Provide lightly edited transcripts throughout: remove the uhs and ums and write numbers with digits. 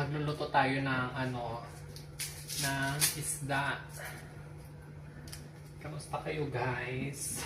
Magluluto tayo ng ng isda. Kamusta kayo guys?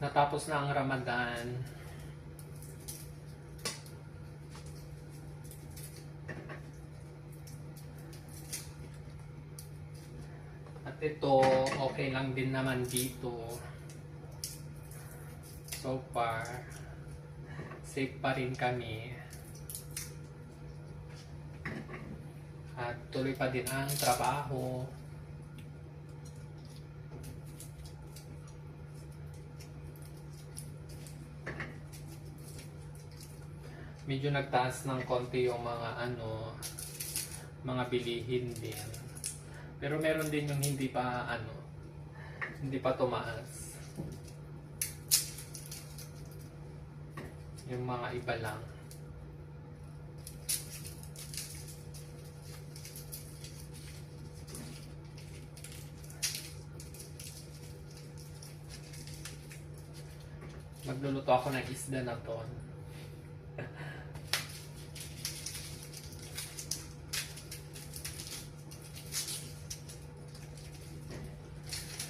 Natapos na ang Ramadan. At ito, okay lang din naman dito. So far, safe pa rin kami. At tuloy pa din ang trabaho. Medyo nagtaas ng konti yung mga bilihin din. Pero meron din yung hindi pa tumaas. Yung mga iba lang. Magluluto ako ng isda na to.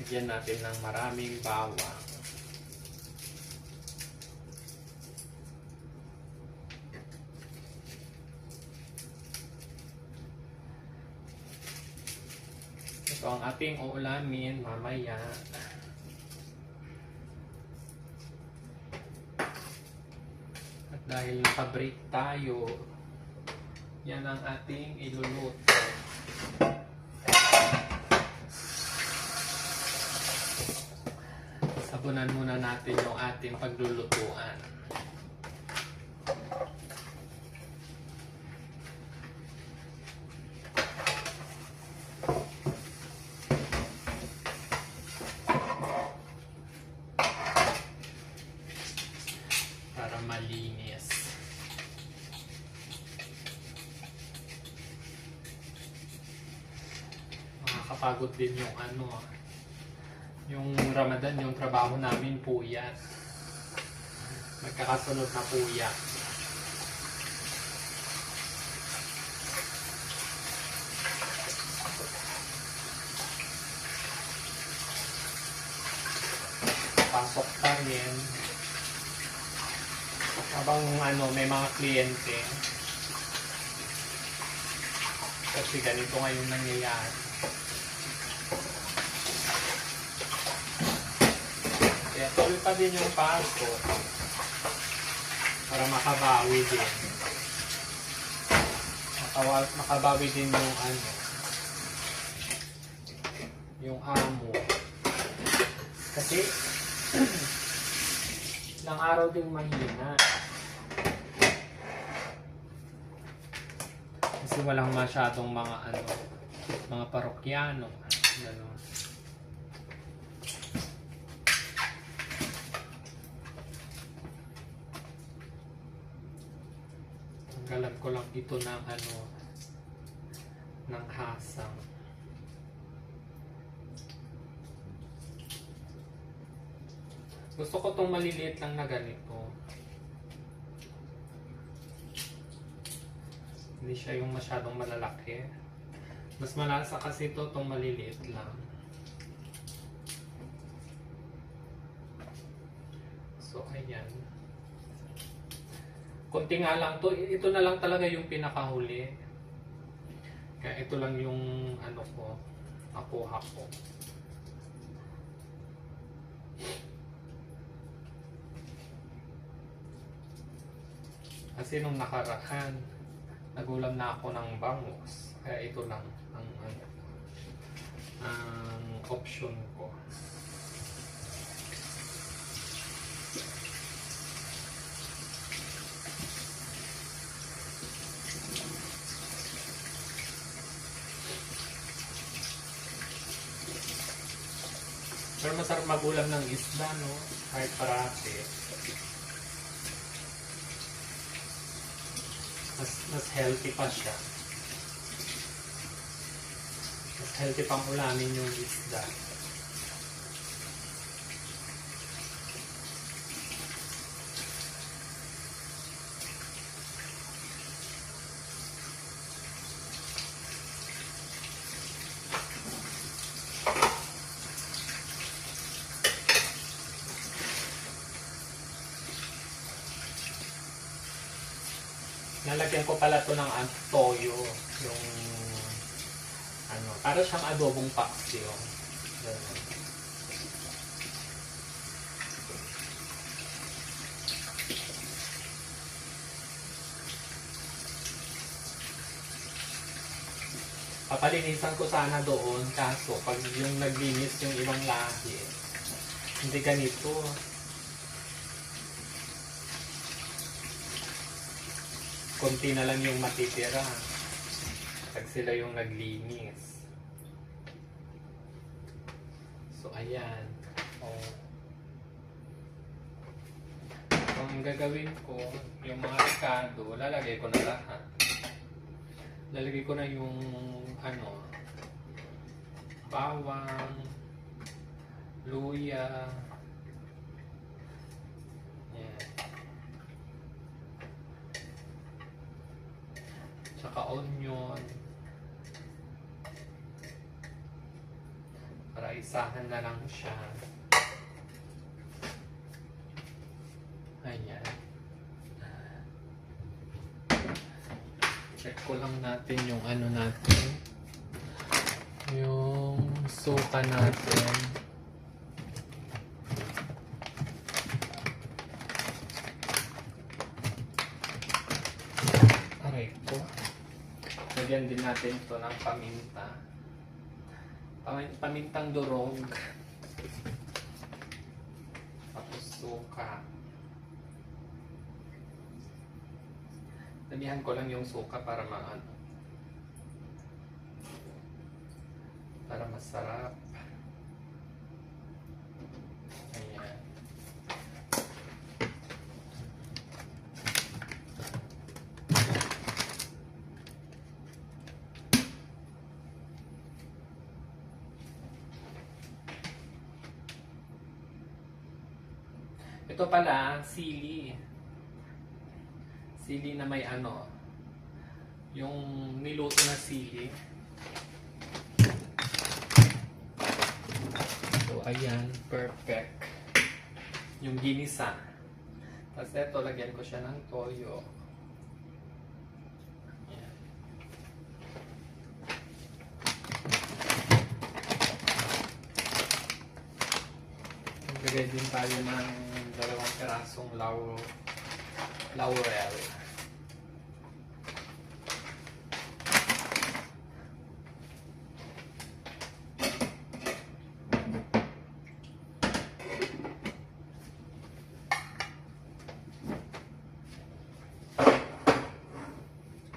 Lagyan natin ng maraming bawang. Ito ang ating uulamin mamaya. At dahil naka-break tayo, yan ang ating iluluto. Sabunan muna natin yung ating paglulutuan. Para malinis. Makakapagod din yung yung Ramadan, yung trabaho namin puyat. Magkakasunod na puyat. Pasok pa rin. Habang may mga kliyente. Kasi ganito ngayon nangyayari. Kaya tuloy pa din yung pasok para makabawi din. Makabawi din yung amo. Kasi ilang araw din mahina. Kasi walang masyadong mga parokyano. Gano'n. Tanggalan ko lang ito ng hasang. Gusto ko tong maliliit lang na ganito. Hindi siya yung masyadong malalaki. Mas malasa kasi ito tong maliliit lang. So, ayan. Konti nga lang to. Ito na lang talaga yung pinakahuli. Kaya ito lang yung nakuha ko. Kasi nung nakaraan, nagulam na ako ng bangus. Kaya ito lang ang option ko. Pero masarap magulam ng isda, no? Kahit parati. Mas healthy pa siya. Mas healthy pang ulamin yung isda. Nalagyan ko pala to ng toyo. Yung ano, para siyang adobong paksiw. Ganun. Papalinisan ko sana doon, kaso pag yung naglinis yung ibang lahi, hindi ganito. Konti na lang yung matitira pag sila yung naglinis. So ayan. Oh. So, ang gagawin ko, yung mga rekado, lalagay ko na lahat. Lalagay ko na yung ano, bawang, luya, yan, tsaka onion, para isahan na lang siya. Ayan. Check ko lang natin yung ano natin, yung suka natin. Aray ko. Lagyan din natin ito ng paminta. Pamintang durog. Tapos suka. Damihan ko lang yung suka para para masarap. Ayan. Ito pala, sili. Sili na may ano, yung niluto na sili. So, ayan, perfect. Yung ginisa. Tapos ito, lagyan ko siya ng toyo. Ayan. Maglagay din tayo ng 2 pirasong laurel.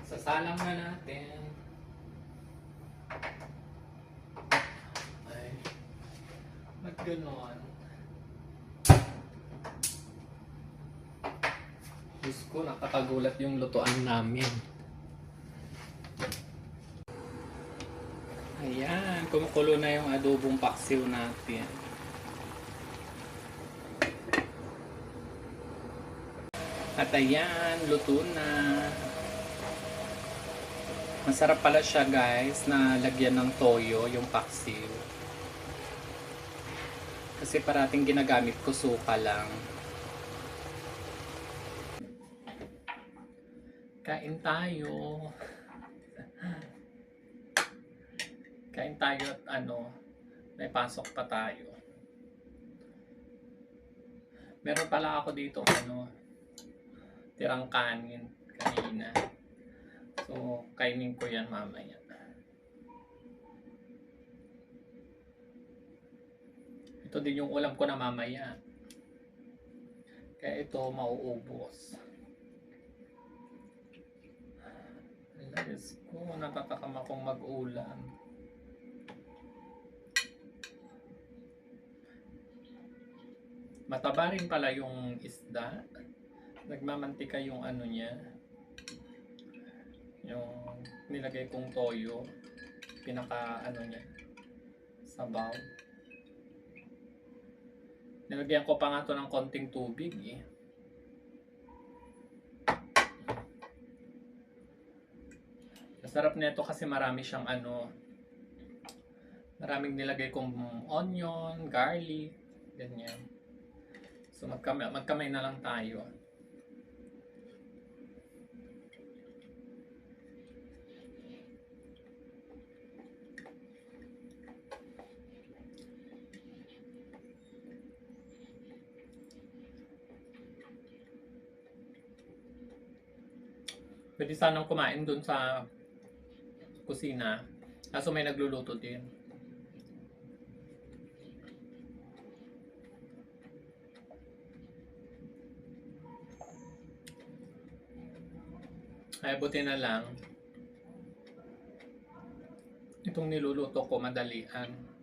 Sasalang na natin. Ay, ba't ganon? Diyos ko, nakakagulat yung lutuan namin. Ayan, kumukulo na yung adobong paksiw natin. At ayan, luto na. Masarap pala siya guys, na lagyan ng toyo yung paksiw. Kasi parating ginagamit ko suka lang. Kain tayo. Kain tayo at ano, may pasok pa tayo. Meron pala ako dito ano, tirang kanin kanina. So, kainin ko yan mamaya. Ito din yung ulam ko na mamaya. Kaya ito mauubos. Diyos ko, natatakam akong mag-ulam. Mataba rin pala yung isda. Nagmamantika yung ano niya. Yung nilagay kong toyo. Pinaka ano niya. Sabaw. Nilagyan ko pa nga to ng konting tubig eh. Masarap nito kasi marami siyang ano, maraming nilagay kong onion, garlic, ganyan. So magkamay na lang tayo. Pwede sanang kumain dun sa kusina. Kaso may nagluluto din. Ay, buti na lang. Itong niluluto ko madalian.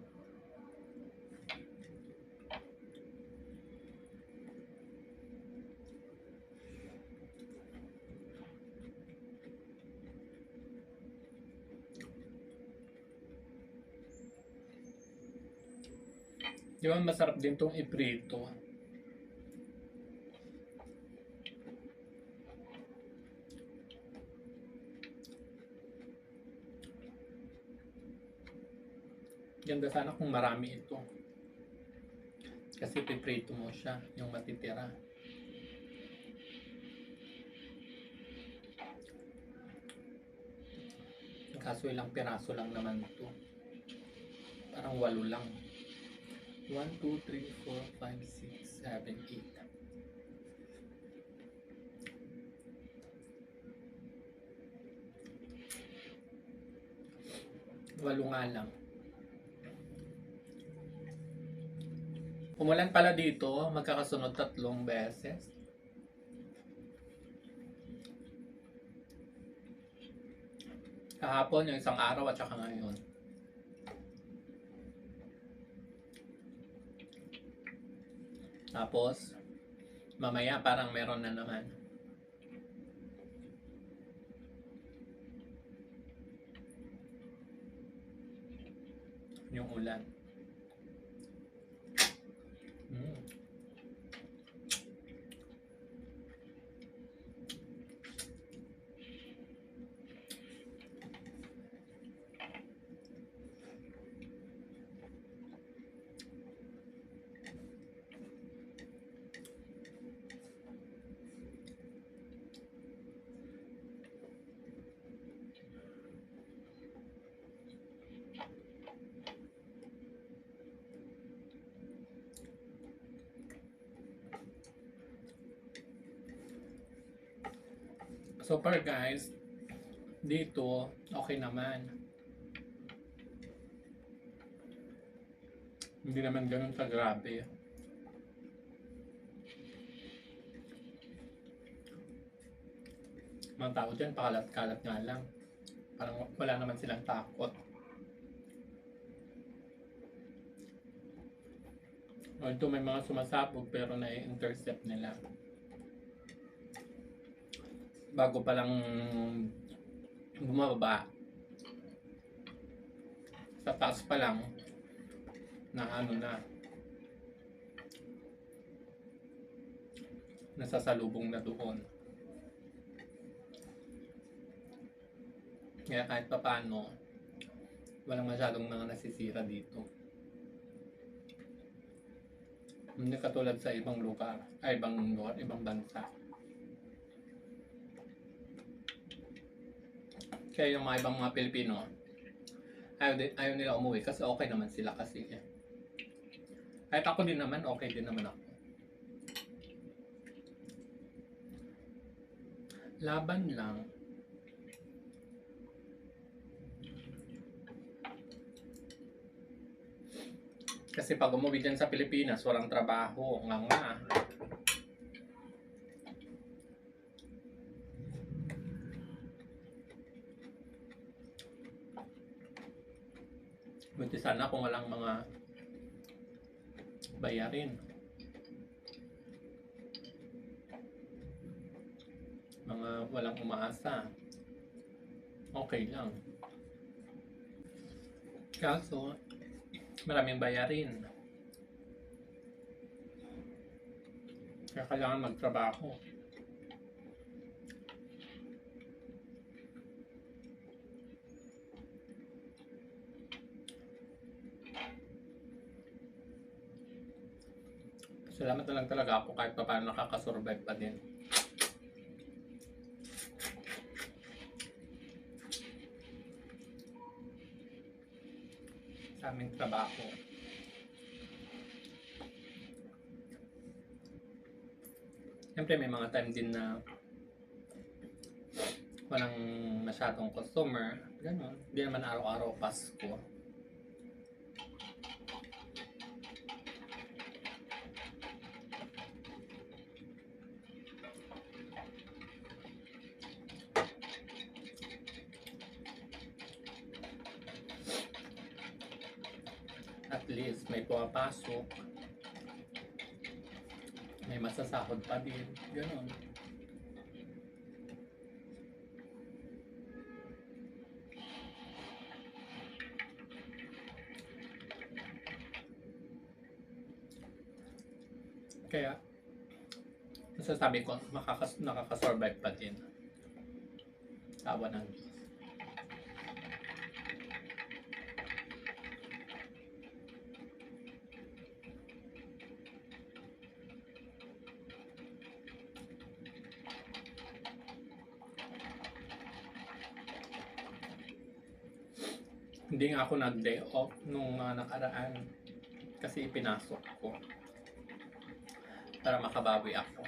Di ba masarap din tong iprito? Ganda sana kung marami ito. Kasi piprito mo siya, yung matitira. Kaso ilang piraso lang naman ito. Parang 8 lang. 1, 2, 3, 4, 5, 6, 7, 8. Walo nga lang. Umulan pala dito, magkakasunod 3 beses. Kahapon, yung isang araw at saka ngayon. Tapos, mamaya parang meron na naman. Yung ulan. So far guys, dito okay naman. Hindi naman ganun ka grabe. Mga tao dyan, pakalat-kalat nga lang. Parang wala naman silang takot. Although may mga sumasabog pero na-intercept nila. Bago pa lang bumababa, sa taas pa lang na ano na, nasasalubong na doon. Kaya kahit pa paano, walang masyadong mga nasisira dito. Hindi katulad sa ibang lugar, ibang bansa. Kaya yung mga ibang mga Pilipino, ayaw nila umuwi kasi okay naman sila kasi. Kahit ako din naman, okay din naman ako. Laban lang. Kasi pag umuwi dyan sa Pilipinas, walang trabaho, nga. Buti sana kung walang mga bayarin. Mga walang umaasa. Okay lang. Kaso, maraming bayarin. Kaya kailangan magtrabaho. Salamat na lang talaga ako kahit pa paano nakakasurvive pa din. Sa aming trabaho. Siyempre may mga time din na walang masyadong customer, ganun. Hindi naman araw-araw Pasko. At least may pumapasok, may masasahod pa din, ganun. Kaya masasabi ko nakakasurvive pa din. Tawa ng Diyos. Hindi nga ako nag-day off nung mga nakaraan kasi ipinasok ko para makabawi ako.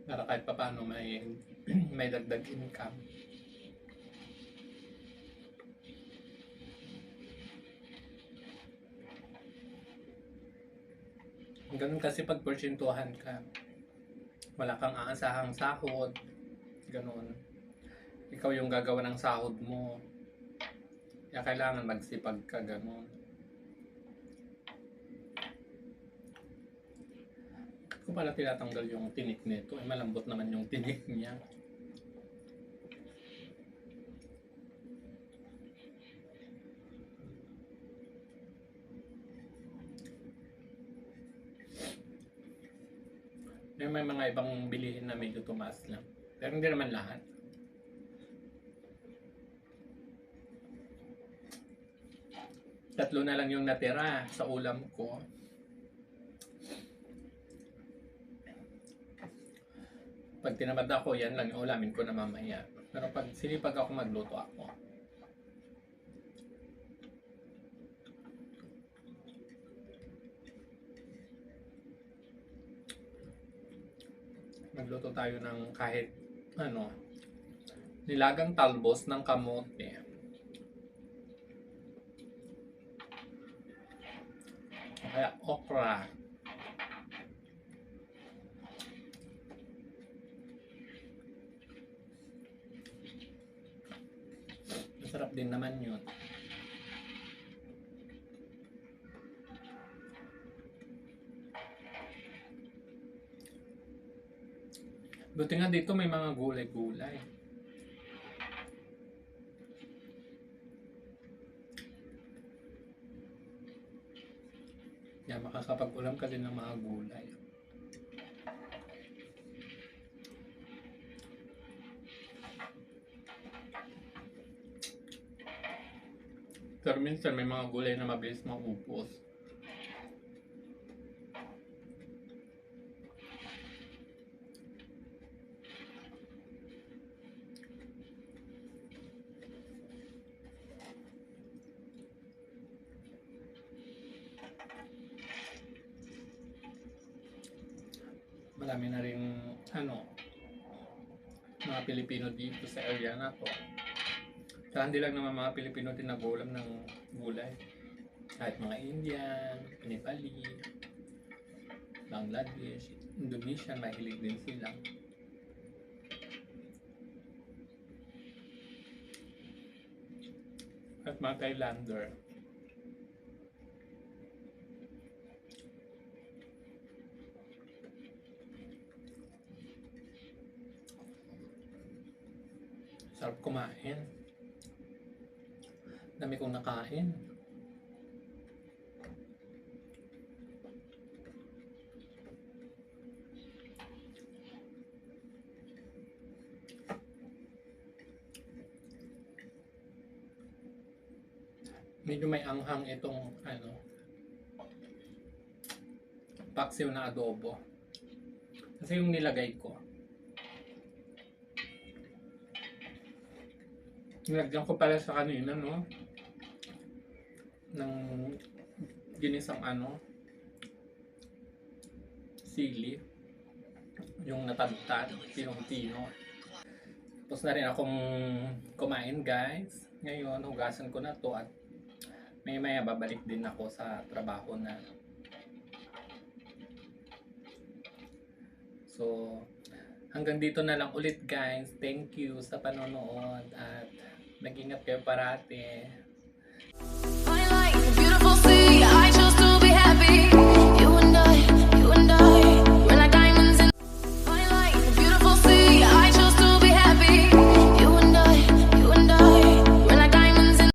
Para kahit pa paano may dagdag income. Ganun kasi pag porsyentuhan ka, wala kang aasahang sahod, ganun. Ikaw yung gagawa ng sahod mo. Kaya kailangan magsipag ka, ganun. Bakit ko pala tinatanggal yung tinik nito? Malambot naman yung tinik niya. May mga ibang bilihin na medyo tumaas lang. Pero hindi naman lahat. Tatlo na lang yung natira sa ulam ko. Pag tinamad ako, yan lang yung ulamin ko na mamaya. Pero pag sinipag ako, magluto ako. Magluto tayo ng kahit nilagang talbos ng kamote. Kaya okra. Masarap din naman yun. Buti nga dito may mga gulay-gulay. Yan, makakapag-ulam ka din ng mga gulay. Pero minsan may mga gulay na mabilis maubos. Marami na rin mga Pilipino dito sa area na to. Saka hindi lang naman mga Pilipino din nag-uulam ng gulay. Kahit mga Indian, Nepali, Bangladesh, Indonesia, mahilig din sila. At mga Thailander. Sarap kumain. Dami kong nakain. Medyo may anghang itong paksiw na adobo. Kasi yung nilagay ko Nilagyan ko pala sa kanina, no? Ng ginisang sili. Yung natagtad, pinong-pino. Tapos na rin akong kumain, guys. Ngayon, hugasan ko na to at may babalik din ako sa trabaho na. So, hanggang dito na lang ulit, guys. Thank you sa panonood at mag-ingat kayo parati.